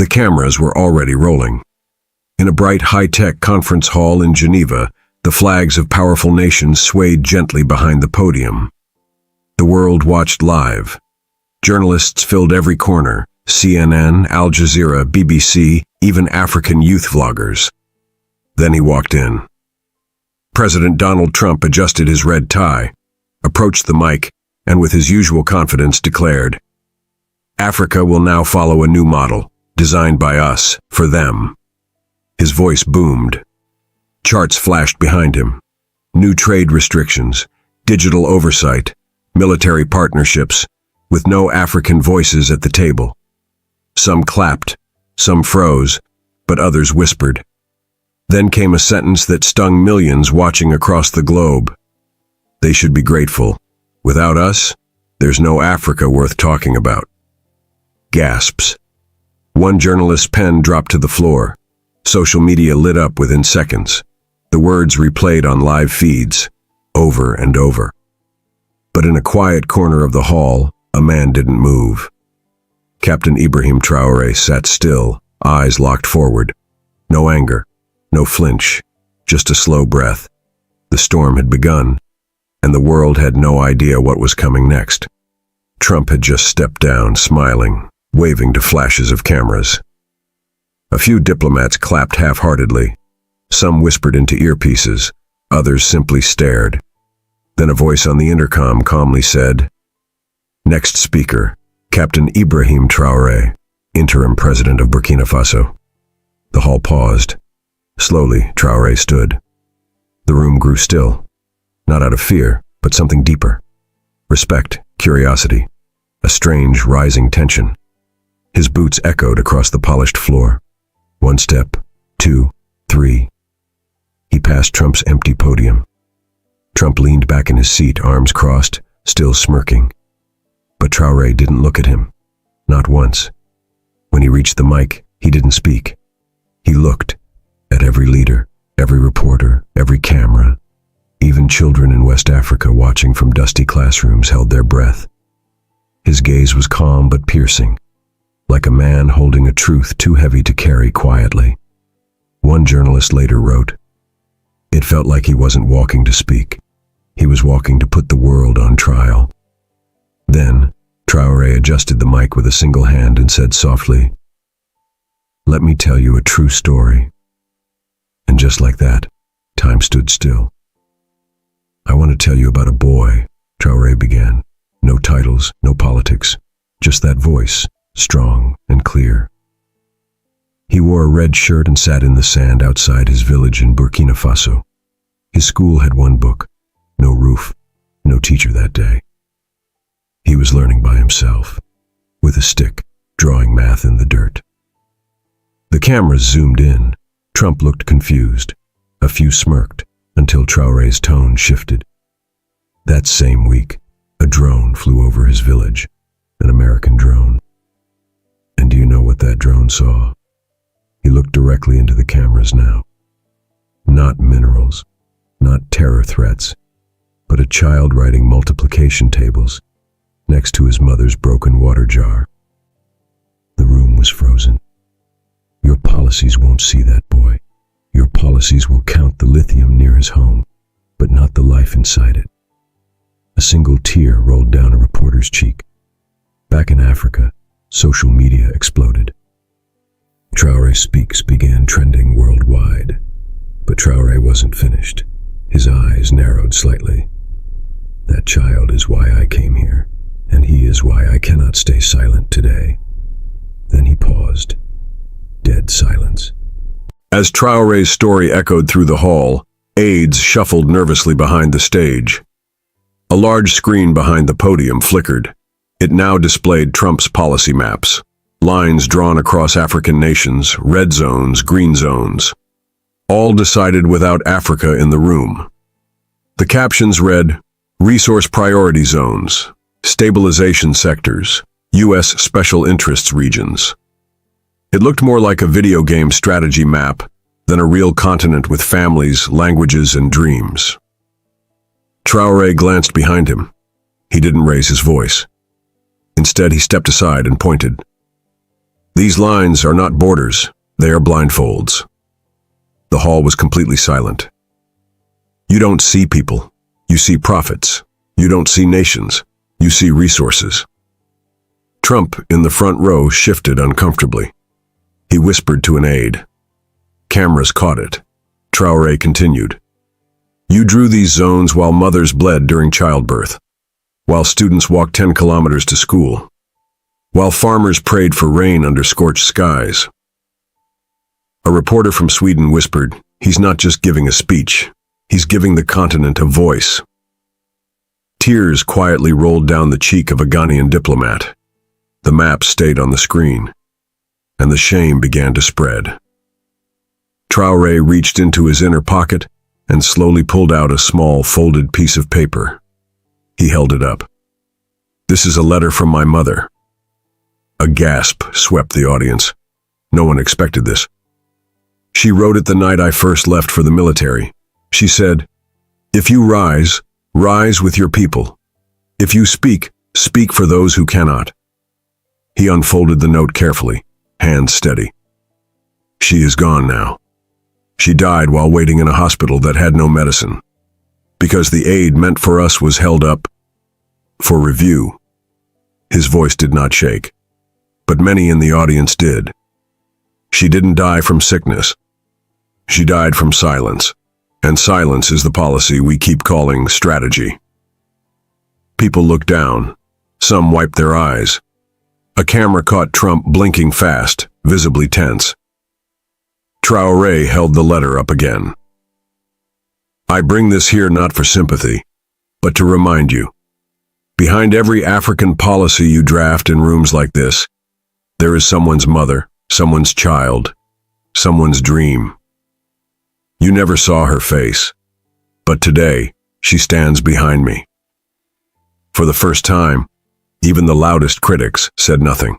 The cameras were already rolling. In a bright high-tech conference hall in Geneva, the flags of powerful nations swayed gently behind the podium. The world watched live. Journalists filled every corner: CNN, Al Jazeera, BBC, even African youth vloggers. Then he walked in. President Donald Trump adjusted his red tie, approached the mic, and with his usual confidence declared, "Africa will now follow a new model, designed by us, for them." His voice boomed. Charts flashed behind him. New trade restrictions, digital oversight, military partnerships, with no African voices at the table. Some clapped, some froze, but others whispered. Then came a sentence that stung millions watching across the globe. They should be grateful. Without us, there's no Africa worth talking about. Gasps. One journalist's pen dropped to the floor. Social media lit up within seconds. The words replayed on live feeds, over and over. But in a quiet corner of the hall, a man didn't move. Captain Ibrahim Traoré sat still, eyes locked forward. No anger, no flinch, just a slow breath. The storm had begun, and the world had no idea what was coming next. Trump had just stepped down, smiling, waving to flashes of cameras. A few diplomats clapped half-heartedly. Some whispered into earpieces, others simply stared. Then a voice on the intercom calmly said, "Next speaker, Captain Ibrahim Traoré, interim president of Burkina Faso." The hall paused. Slowly, Traoré stood. The room grew still, not out of fear, but something deeper. Respect, curiosity, a strange rising tension. His boots echoed across the polished floor. 1 step, 2, 3. He passed Trump's empty podium. Trump leaned back in his seat, arms crossed, still smirking. But Traoré didn't look at him, not once. When he reached the mic, he didn't speak. He looked at every leader, every reporter, every camera. Even children in West Africa watching from dusty classrooms held their breath. His gaze was calm but piercing, like a man holding a truth too heavy to carry quietly. One journalist later wrote, "It felt like he wasn't walking to speak. He was walking to put the world on trial." Then, Traoré adjusted the mic with a single hand and said softly, "Let me tell you a true story." And just like that, time stood still. "I want to tell you about a boy," Traoré began. No titles, no politics, just that voice, strong and clear. He wore a red shirt and sat in the sand outside his village in Burkina Faso. His school had one book, no roof, no teacher that day. He was learning by himself, with a stick, drawing math in the dirt. The cameras zoomed in. Trump looked confused. A few smirked, until Traoré's tone shifted. That same week, a drone flew over his village, an American drone. And do you know what that drone saw? He looked directly into the cameras now. Not minerals, not terror threats, but a child writing multiplication tables next to his mother's broken water jar. The room was frozen. Your policies won't see that boy. Your policies will count the lithium near his home, but not the life inside it. A single tear rolled down a reporter's cheek. Back in Africa, social media exploded. Traoré Speaks began trending worldwide. But Traoré wasn't finished. His eyes narrowed slightly. "That child is why I came here, and he is why I cannot stay silent today." Then he paused. Dead silence. As Traoré's story echoed through the hall, aides shuffled nervously behind the stage. A large screen behind the podium flickered. It now displayed Trump's policy maps, lines drawn across African nations, red zones, green zones, all decided without Africa in the room. The captions read, "Resource Priority Zones, Stabilization Sectors, U.S. Special Interests Regions." It looked more like a video game strategy map than a real continent with families, languages, and dreams. Traoré glanced behind him. He didn't raise his voice. Instead, he stepped aside and pointed. These lines are not borders, they are blindfolds. The hall was completely silent. You don't see people, you see profits. You don't see nations, you see resources. Trump, in the front row, shifted uncomfortably. He whispered to an aide. Cameras caught it. Traoré continued. You drew these zones while mothers bled during childbirth, while students walked 10 kilometers to school, while farmers prayed for rain under scorched skies. A reporter from Sweden whispered, he's not just giving a speech, he's giving the continent a voice. Tears quietly rolled down the cheek of a Ghanaian diplomat. The map stayed on the screen, and the shame began to spread. Traoré reached into his inner pocket and slowly pulled out a small folded piece of paper. He held it up. This is a letter from my mother. A gasp swept the audience. No one expected this. She wrote it the night I first left for the military. She said, if you rise, rise with your people. If you speak, speak for those who cannot. He unfolded the note carefully, hands steady. She is gone now. She died while waiting in a hospital that had no medicine. Because the aid meant for us was held up for review. His voice did not shake, but many in the audience did. She didn't die from sickness. She died from silence. And silence is the policy we keep calling strategy. People looked down. Some wiped their eyes. A camera caught Trump blinking fast, visibly tense. Traoré held the letter up again. I bring this here not for sympathy, but to remind you. Behind every African policy you draft in rooms like this, there is someone's mother, someone's child, someone's dream. You never saw her face, but today she stands behind me. For the first time, even the loudest critics said nothing.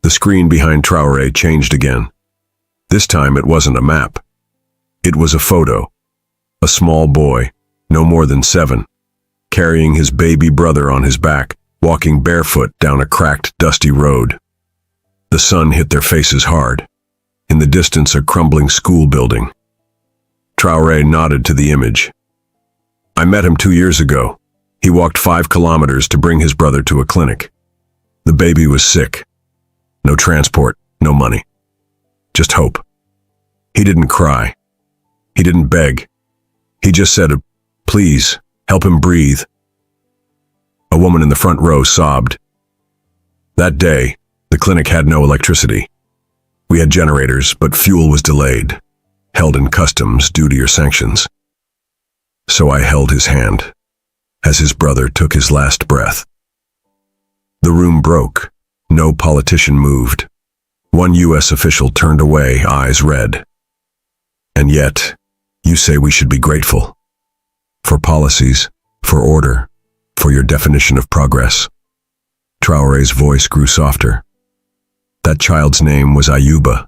The screen behind Traoré changed again. This time it wasn't a map. It was a photo. A small boy, no more than 7, carrying his baby brother on his back, walking barefoot down a cracked, dusty road. The sun hit their faces hard. In the distance, a crumbling school building. Traoré nodded to the image. I met him 2 years ago. He walked 5 kilometers to bring his brother to a clinic. The baby was sick. No transport, no money. Just hope. He didn't cry. He didn't beg. He just said, please, help him breathe. A woman in the front row sobbed. That day, the clinic had no electricity. We had generators, but fuel was delayed. Held in customs due to your sanctions. So I held his hand as his brother took his last breath. The room broke. No politician moved. One U.S. official turned away, eyes red. And yet, you say we should be grateful. For policies, for order, for your definition of progress. Traoré's voice grew softer. That child's name was Ayuba,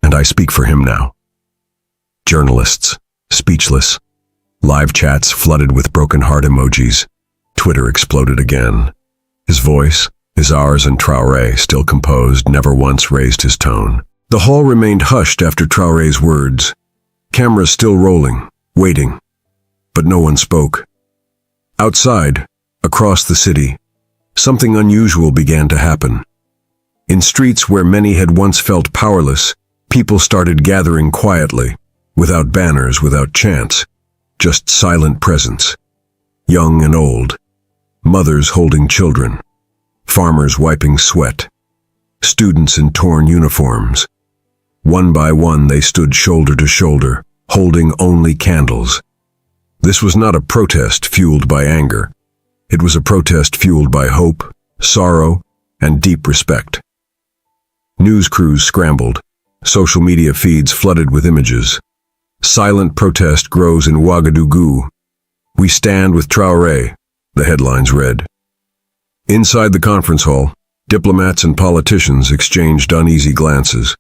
and I speak for him now. Journalists, speechless. Live chats flooded with broken heart emojis. Twitter exploded again. His voice, his ours and Traoré, still composed, never once raised his tone. The hall remained hushed after Traoré's words. Cameras still rolling, waiting. But no one spoke. Outside, across the city, something unusual began to happen. In streets where many had once felt powerless, people started gathering quietly. Without banners, without chants, just silent presence. Young and old, mothers holding children, farmers wiping sweat, students in torn uniforms. One by one they stood shoulder to shoulder, holding only candles. This was not a protest fueled by anger. It was a protest fueled by hope, sorrow, and deep respect. News crews scrambled, social media feeds flooded with images. Silent protest grows in Ouagadougou. We stand with Traoré, the headlines read. Inside the conference hall, diplomats and politicians exchanged uneasy glances.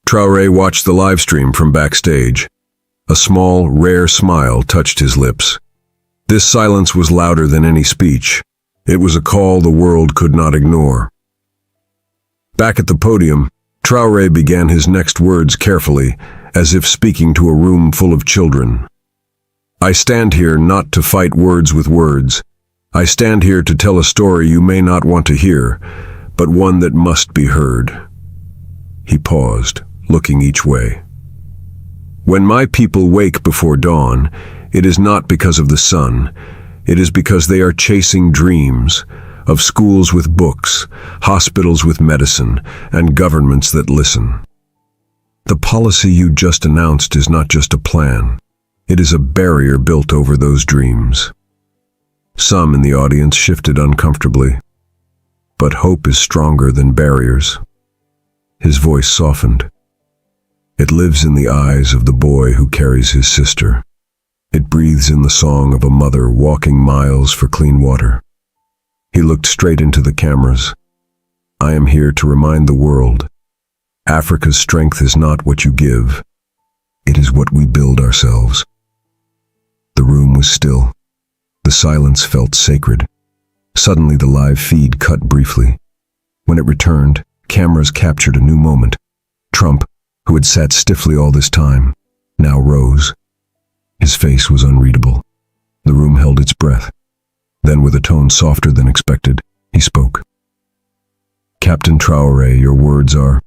Traoré watched the live stream from backstage. A small, rare smile touched his lips. This silence was louder than any speech. It was a call the world could not ignore. Back at the podium, Traoré began his next words carefully, as if speaking to a room full of children. I stand here not to fight words with words. I stand here to tell a story you may not want to hear, but one that must be heard. He paused, looking each way. When my people wake before dawn, it is not because of the sun. It is because they are chasing dreams of schools with books, hospitals with medicine, and governments that listen. The policy you just announced is not just a plan. It is a barrier built over those dreams. Some in the audience shifted uncomfortably. But hope is stronger than barriers. His voice softened. It lives in the eyes of the boy who carries his sister. It breathes in the song of a mother walking miles for clean water. He looked straight into the cameras. I am here to remind the world. Africa's strength is not what you give. It is what we build ourselves. The room was still. The silence felt sacred. Suddenly the live feed cut briefly. When it returned, cameras captured a new moment. Trump, who had sat stiffly all this time, now rose. His face was unreadable. The room held its breath. Then, with a tone softer than expected, he spoke. Captain Traoré, your words are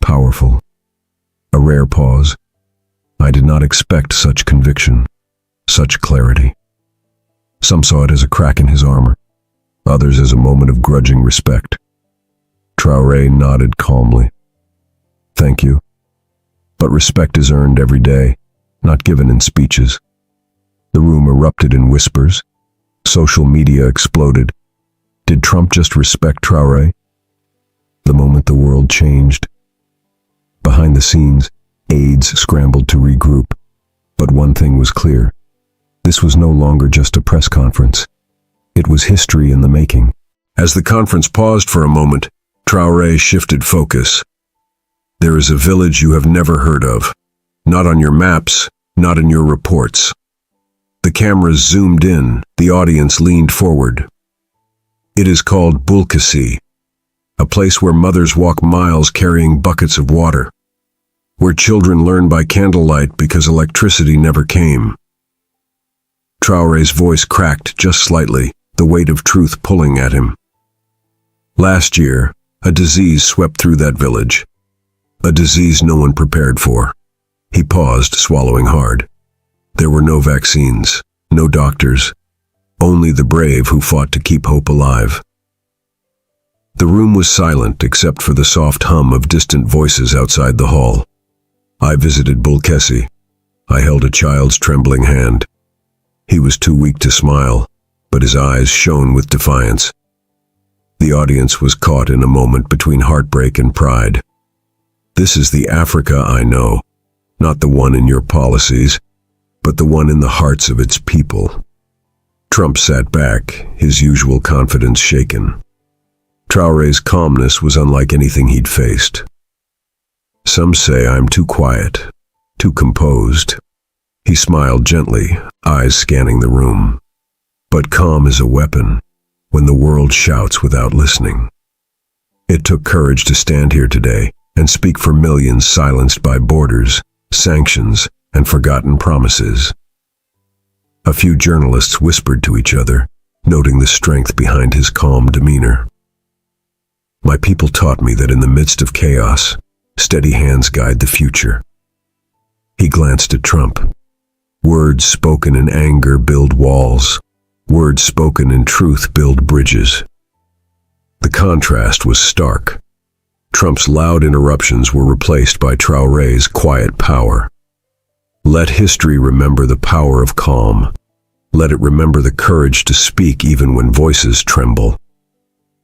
powerful. A rare pause. I did not expect such conviction, such clarity. Some saw it as a crack in his armor, others as a moment of grudging respect. Traoré nodded calmly. Thank you. But respect is earned every day, not given in speeches. The room erupted in whispers. Social media exploded. Did Trump just respect Traoré? The moment the world changed. Behind the scenes, aides scrambled to regroup. But one thing was clear. This was no longer just a press conference. It was history in the making. As the conference paused for a moment, Traoré shifted focus. There is a village you have never heard of. Not on your maps, not in your reports. The cameras zoomed in, the audience leaned forward. It is called Bulkasi, a place where mothers walk miles carrying buckets of water, where children learn by candlelight because electricity never came. Traoré's voice cracked just slightly, the weight of truth pulling at him. Last year, a disease swept through that village. A disease no one prepared for. He paused, swallowing hard. There were no vaccines, no doctors, only the brave who fought to keep hope alive. The room was silent except for the soft hum of distant voices outside the hall. I visited Bulkesi. I held a child's trembling hand. He was too weak to smile, but his eyes shone with defiance. The audience was caught in a moment between heartbreak and pride. This is the Africa I know, not the one in your policies, but the one in the hearts of its people. Trump sat back, his usual confidence shaken. Traoré's calmness was unlike anything he'd faced. Some say I'm too quiet, too composed. He smiled gently, eyes scanning the room. But calm is a weapon when the world shouts without listening. It took courage to stand here today and speak for millions silenced by borders, sanctions, and forgotten promises. A few journalists whispered to each other, noting the strength behind his calm demeanor. My people taught me that in the midst of chaos, steady hands guide the future. He glanced at Trump. Words spoken in anger build walls. Words spoken in truth build bridges. The contrast was stark. Trump's loud interruptions were replaced by Traoré's quiet power. Let history remember the power of calm. Let it remember the courage to speak even when voices tremble.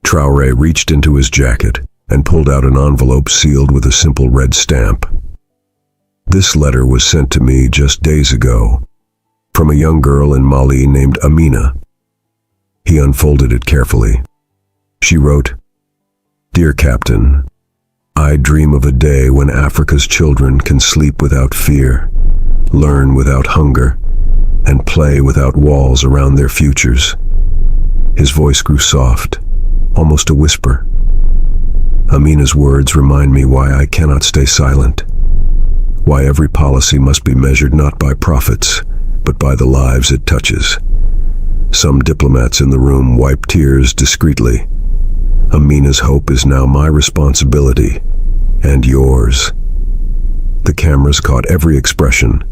Traoré reached into his jacket and pulled out an envelope sealed with a simple red stamp. This letter was sent to me just days ago, from a young girl in Mali named Amina. He unfolded it carefully. She wrote, Dear Captain, I dream of a day when Africa's children can sleep without fear, learn without hunger, and play without walls around their futures. His voice grew soft, almost a whisper. Amina's words remind me why I cannot stay silent. Why every policy must be measured not by profits, but by the lives it touches. Some diplomats in the room wipe tears discreetly. Amina's hope is now my responsibility, and yours. The cameras caught every expression: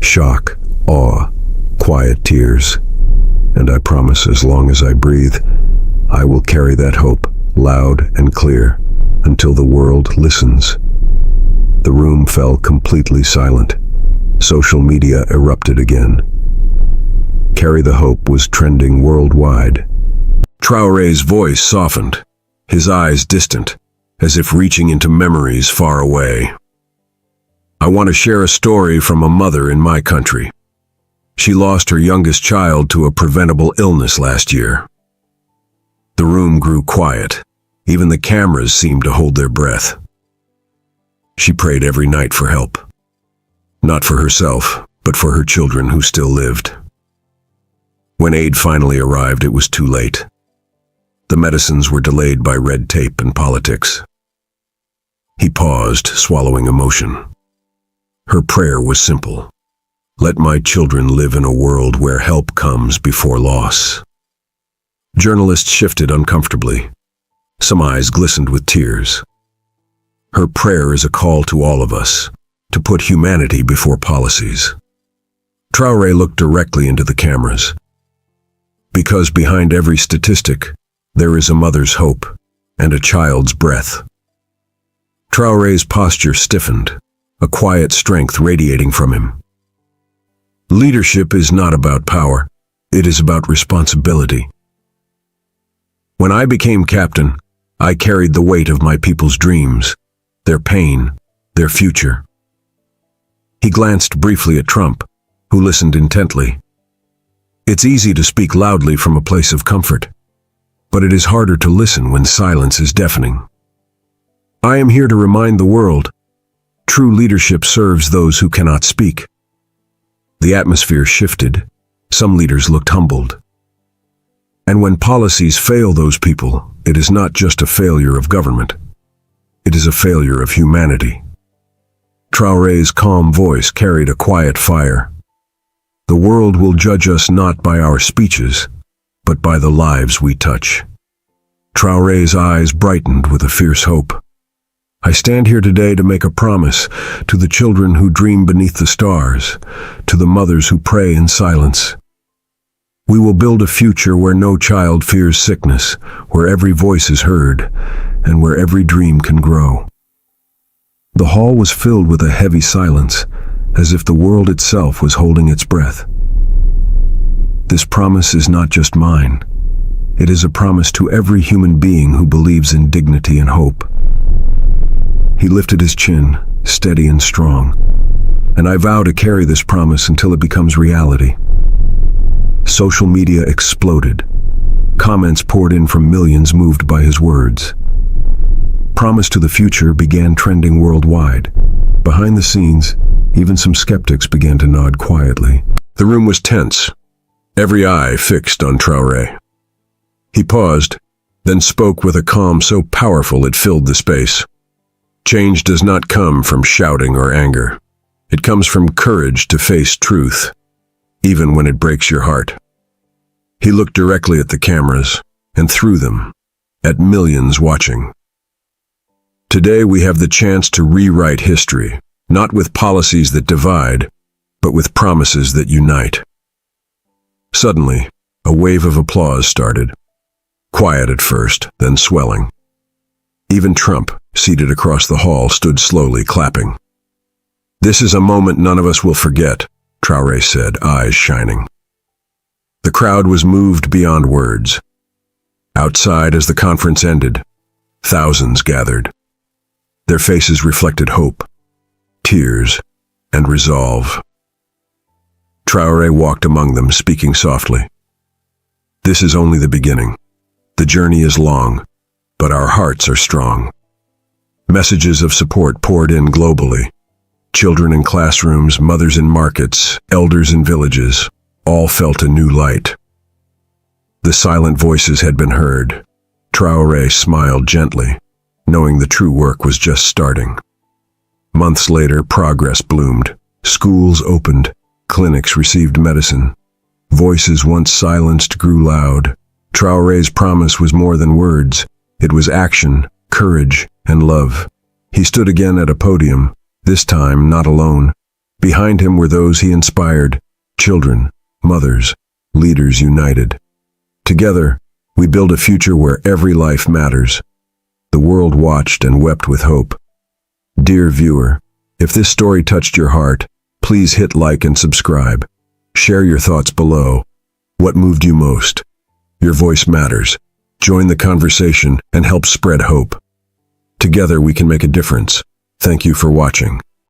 shock, awe, quiet tears. And I promise, as long as I breathe, I will carry that hope, loud and clear, until the world listens. The room fell completely silent. Social media erupted again. Carry the Hope was trending worldwide. Traoré's voice softened, his eyes distant, as if reaching into memories far away. I want to share a story from a mother in my country. She lost her youngest child to a preventable illness last year. The room grew quiet. Even the cameras seemed to hold their breath. She prayed every night for help. Not for herself, but for her children who still lived. When aid finally arrived, it was too late. The medicines were delayed by red tape and politics. He paused, swallowing emotion. Her prayer was simple. Let my children live in a world where help comes before loss. Journalists shifted uncomfortably. Some eyes glistened with tears. Her prayer is a call to all of us, to put humanity before policies. Traoré looked directly into the cameras. Because behind every statistic, there is a mother's hope and a child's breath. Traoré's posture stiffened, a quiet strength radiating from him. Leadership is not about power, it is about responsibility. When I became captain, I carried the weight of my people's dreams, their pain, their future. He glanced briefly at Trump, who listened intently. It's easy to speak loudly from a place of comfort, but it is harder to listen when silence is deafening. I am here to remind the world, true leadership serves those who cannot speak. The atmosphere shifted. Some leaders looked humbled. And when policies fail those people, it is not just a failure of government. It is a failure of humanity. Traoré's calm voice carried a quiet fire. The world will judge us not by our speeches, but by the lives we touch. Traoré's eyes brightened with a fierce hope. I stand here today to make a promise to the children who dream beneath the stars, to the mothers who pray in silence. We will build a future where no child fears sickness, where every voice is heard, and where every dream can grow. The hall was filled with a heavy silence, as if the world itself was holding its breath. This promise is not just mine. It is a promise to every human being who believes in dignity and hope. He lifted his chin, steady and strong, and I vow to carry this promise until it becomes reality. Social media exploded. Comments poured in from millions moved by his words. Promise to the Future began trending worldwide. Behind the scenes, even some skeptics began to nod quietly. The room was tense, every eye fixed on Traoré. He paused, then spoke with a calm so powerful it filled the space. Change does not come from shouting or anger. It comes from courage to face truth, even when it breaks your heart. He looked directly at the cameras, and through them, at millions watching. Today we have the chance to rewrite history, not with policies that divide, but with promises that unite. Suddenly, a wave of applause started. Quiet at first, then swelling. Even Trump, seated across the hall, stood slowly, clapping. This is a moment none of us will forget, Traoré said, eyes shining. The crowd was moved beyond words. Outside, as the conference ended, thousands gathered. Their faces reflected hope, tears, and resolve. Traoré walked among them, speaking softly. This is only the beginning. The journey is long, but our hearts are strong. Messages of support poured in globally. Children in classrooms, mothers in markets, elders in villages, all felt a new light. The silent voices had been heard. Traoré smiled gently. knowing the true work was just starting. Months later, progress bloomed. Schools opened, clinics received medicine. Voices once silenced grew loud. Traoré's promise was more than words. It was action, courage, and love. He stood again at a podium, this time not alone. Behind him were those he inspired, children, mothers, leaders united. Together, we build a future where every life matters. The world watched and wept with hope. Dear viewer, if this story touched your heart, please hit like and subscribe. Share your thoughts below. What moved you most? Your voice matters. Join the conversation and help spread hope. Together we can make a difference. Thank you for watching.